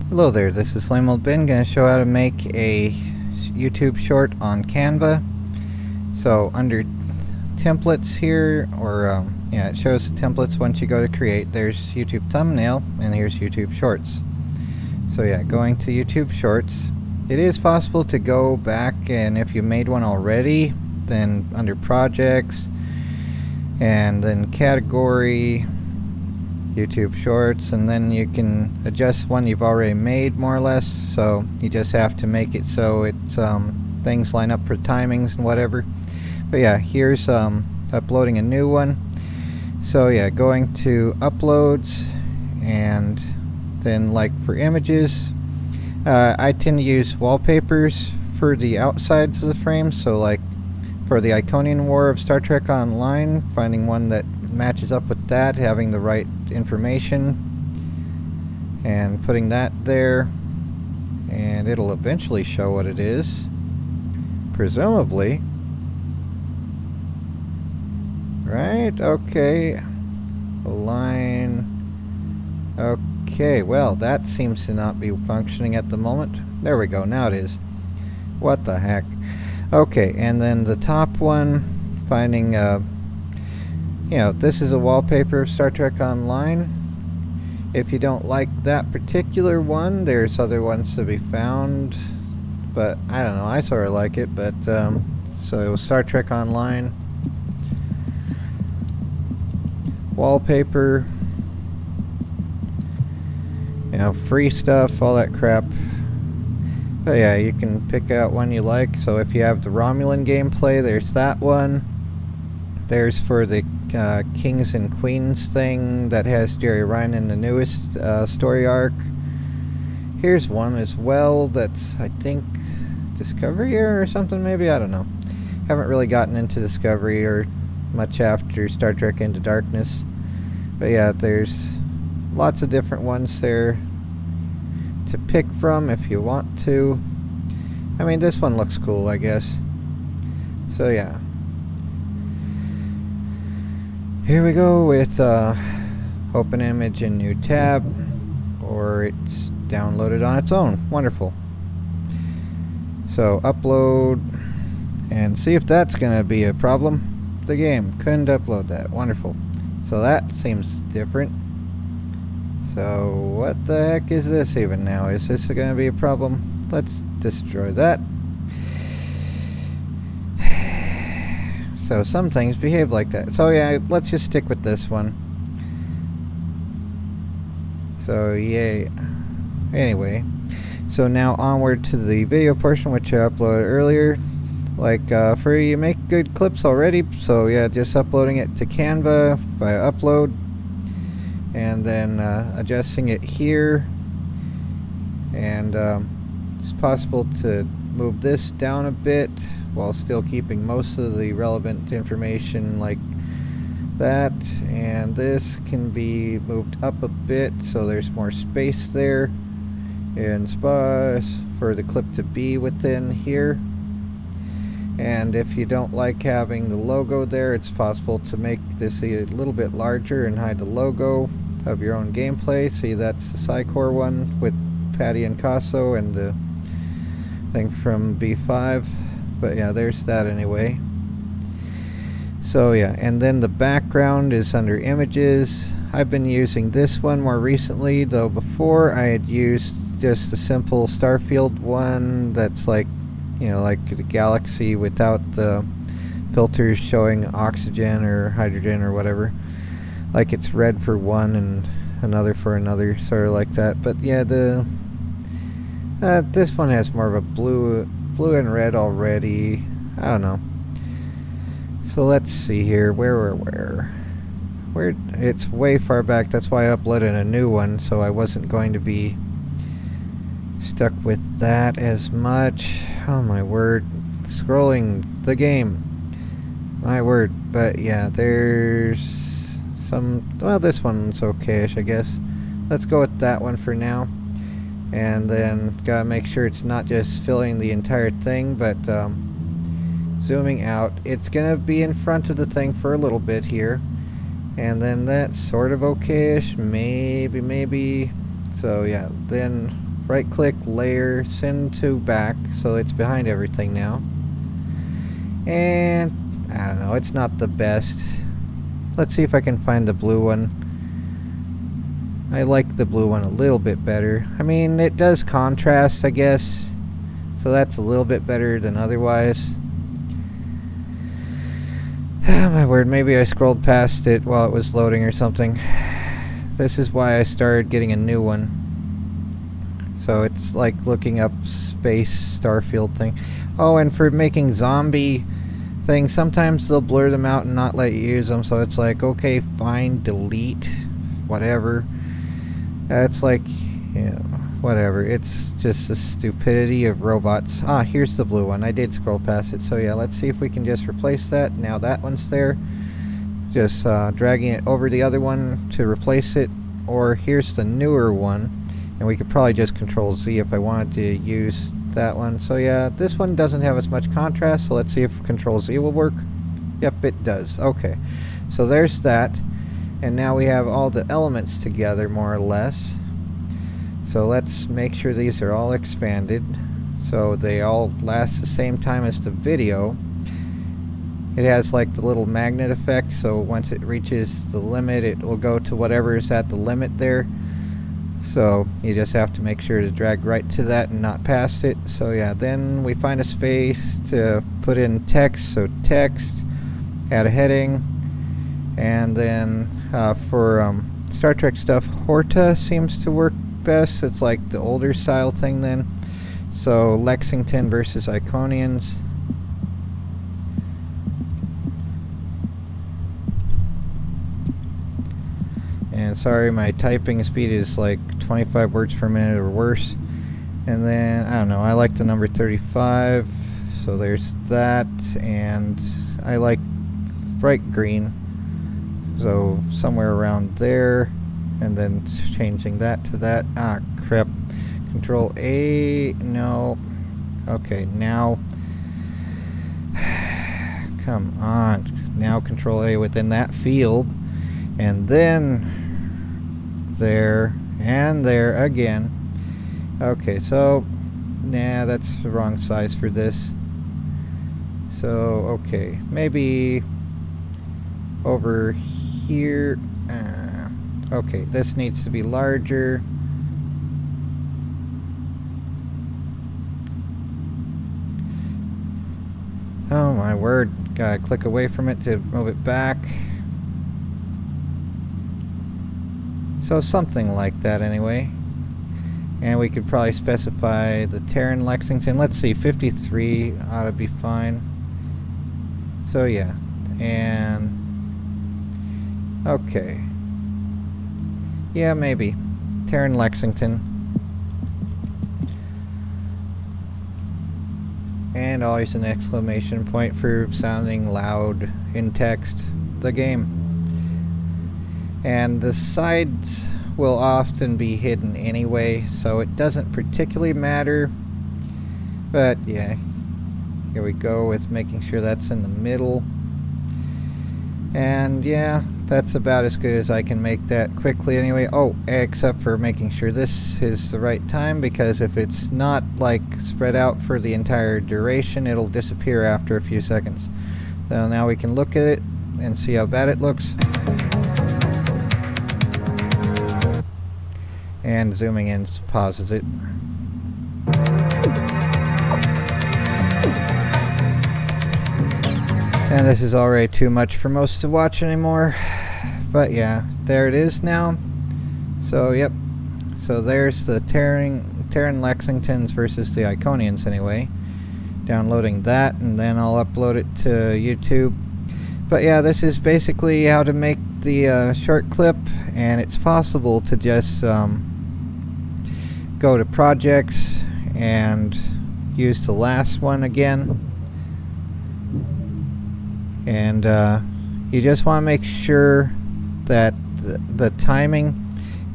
Hello there, this is Lame Old Ben, going to show how to make a YouTube short on Canva. So under templates here, or it shows the templates once you go to create. There's YouTube thumbnail, and here's YouTube shorts. So yeah, going to YouTube shorts, it is possible to go back, and if you made one already, then under projects, and then category, YouTube shorts, and then you can adjust one you've already made more or less, so you just have to make it so it's things line up for timings and whatever. But yeah, here's uploading a new one. So yeah, going to uploads, and then like for images, I tend to use wallpapers for the outsides of the frame. So like for the Iconian War of Star Trek Online, finding one that matches up with that, having the right information, and putting that there, and it'll eventually show what it is, presumably. Right? Okay. Align. Okay, well, that seems to not be functioning at the moment. There we go, now it is. What the heck? Okay, and then the top one, finding this is a wallpaper of Star Trek Online. If you don't like that particular one, there's other ones to be found, but I don't know, I sort of like it. But so Star Trek Online wallpaper, free stuff, all that crap. But yeah, you can pick out one you like. So if you have the Romulan gameplay, there's that one. There's for the Kings and Queens thing that has Jerry Ryan in the newest story arc. Here's one as well that's, I think, Discovery or something maybe, I don't know. Haven't really gotten into Discovery or much after Star Trek Into Darkness. But yeah, there's lots of different ones there to pick from if you want to. I mean, this one looks cool, I guess. So yeah. Here we go with open image in new tab, or it's downloaded on its own. Wonderful. So upload, and see if that's going to be a problem. The game couldn't upload that. Wonderful. So that seems different. So what the heck is this even now? Is this going to be a problem? Let's destroy that. So some things behave like that. So yeah, let's just stick with this one. So yay. Anyway, so now onward to the video portion, which I uploaded earlier. Like for you make good clips already. So yeah, just uploading it to Canva by upload, and then adjusting it here. And it's possible to move this down a bit while still keeping most of the relevant information like that, and this can be moved up a bit so there's more space there and space for the clip to be within here. And if you don't like having the logo there, it's possible to make this a little bit larger and hide the logo of your own gameplay. See, that's the Psycor one with Patty and Casso and the thing from B5. But yeah, there's that anyway. So yeah, and then the background is under images. I've been using this one more recently, though before I had used just a simple Starfield one that's like, like the galaxy without the filters showing oxygen or hydrogen or whatever. Like it's red for one and another for another, sort of like that. But yeah, this one has more of a blue and red already. I don't know. So let's see here. Where it's way far back. That's why I uploaded a new one, so I wasn't going to be stuck with that as much. Oh my word. Scrolling the game. My word. But yeah, there's some, well, this one's okay-ish, I guess. Let's go with that one for now. And then gotta make sure it's not just filling the entire thing, but zooming out. It's gonna be in front of the thing for a little bit here, and then that's sort of okay-ish, maybe. So yeah, then right click, layer, send to back, so it's behind everything now. And I don't know, it's not the best. Let's see if I can find the blue one. I like the blue one a little bit better. I mean, it does contrast, I guess, so that's a little bit better than otherwise. Oh my word, maybe I scrolled past it while it was loading or something. This is why I started getting a new one. So it's like looking up space starfield thing. Oh, and for making zombie things, sometimes they'll blur them out and not let you use them, so it's like, okay, fine, delete, whatever. It's like, you know, whatever. It's just the stupidity of robots. Ah, here's the blue one. I did scroll past it, so yeah, let's see if we can just replace that. Now that one's there. Just dragging it over the other one to replace it. Or here's the newer one, and we could probably just Control Z if I wanted to use that one. So yeah, this one doesn't have as much contrast, so let's see if Control Z will work. Yep, it does. Okay, so there's that, and now we have all the elements together more or less. So let's make sure these are all expanded so they all last the same time as the video. It has like the little magnet effect, so once it reaches the limit, it will go to whatever is at the limit there. So you just have to make sure to drag right to that and not past it. So yeah, then we find a space to put in text, so text, add a heading, and then for Star Trek stuff, Horta seems to work best. It's like the older style thing then. So Lexington versus Iconians. And sorry, my typing speed is like 25 words per minute or worse. And then, I don't know, I like the number 35, so there's that. And I like bright green, so somewhere around there. And then changing that to that. Ah, crap. Control A, no. Okay, now. Come on. Now Control A within that field. And then there and there again. Okay, so nah, that's the wrong size for this. So okay, maybe over here. Okay, this needs to be larger. Oh my word, gotta click away from it to move it back. So something like that anyway. And we could probably specify the Terran Lexington. Let's see, 53 ought to be fine. So yeah, and okay. Yeah, maybe. Terran Lexington. And always an exclamation point for sounding loud in text. The game. And the sides will often be hidden anyway, so it doesn't particularly matter. But yeah, here we go with making sure that's in the middle. And yeah, that's about as good as I can make that quickly anyway. Oh, except for making sure this is the right time, because if it's not like spread out for the entire duration, it'll disappear after a few seconds. So now we can look at it and see how bad it looks. And zooming in pauses it. And this is already too much for most to watch anymore. But yeah, there it is now. So yep. So there's the Terran Lexingtons versus the Iconians anyway. Downloading that, and then I'll upload it to YouTube. But yeah, this is basically how to make the short clip, and it's possible to just go to projects and use the last one again. And you just want to make sure that the timing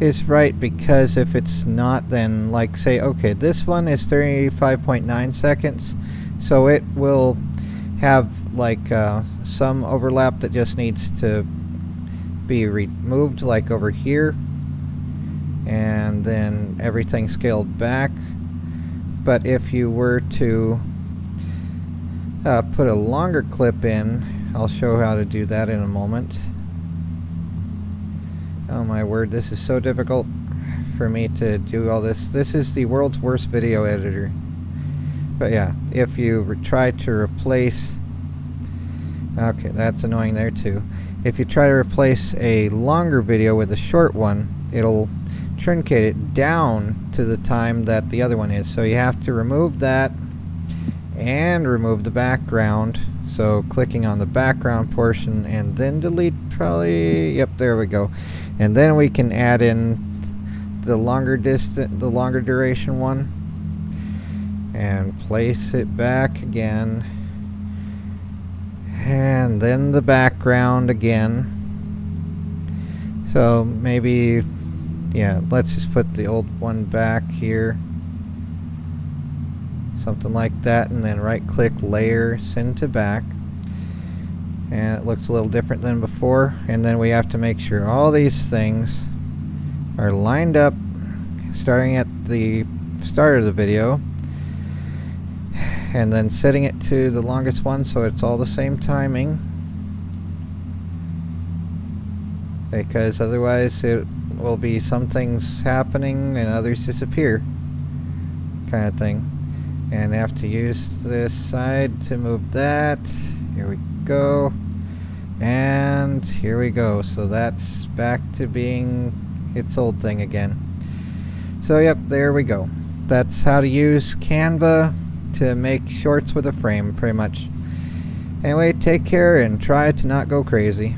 is right, because if it's not, then like say, okay, this one is 35.9 seconds, so it will have like some overlap that just needs to be removed, like over here. and then everything scaled back. But if you were to put a longer clip in, I'll show how to do that in a moment. Oh my word, this is so difficult for me to do all this. This is the world's worst video editor. But yeah, if you try to replace... Okay, that's annoying there too. If you try to replace a longer video with a short one, it'll truncate it down to the time that the other one is. So you have to remove that and remove the background. So clicking on the background portion and then delete probably... Yep, there we go. And then we can add in the longer duration one and place it back again. And then the background again. So maybe, yeah, let's just put the old one back here. Something like that, and then right click, layer, send to back. And it looks a little different than before. And then we have to make sure all these things are lined up, starting at the start of the video, and then setting it to the longest one so it's all the same timing, because otherwise it will be some things happening and others disappear kind of thing. And I have to use this side to move that. Here we go, and here we go. So that's back to being its old thing again. So yep, there we go. That's how to use Canva to make shorts with a frame, pretty much. Anyway, take care and try to not go crazy.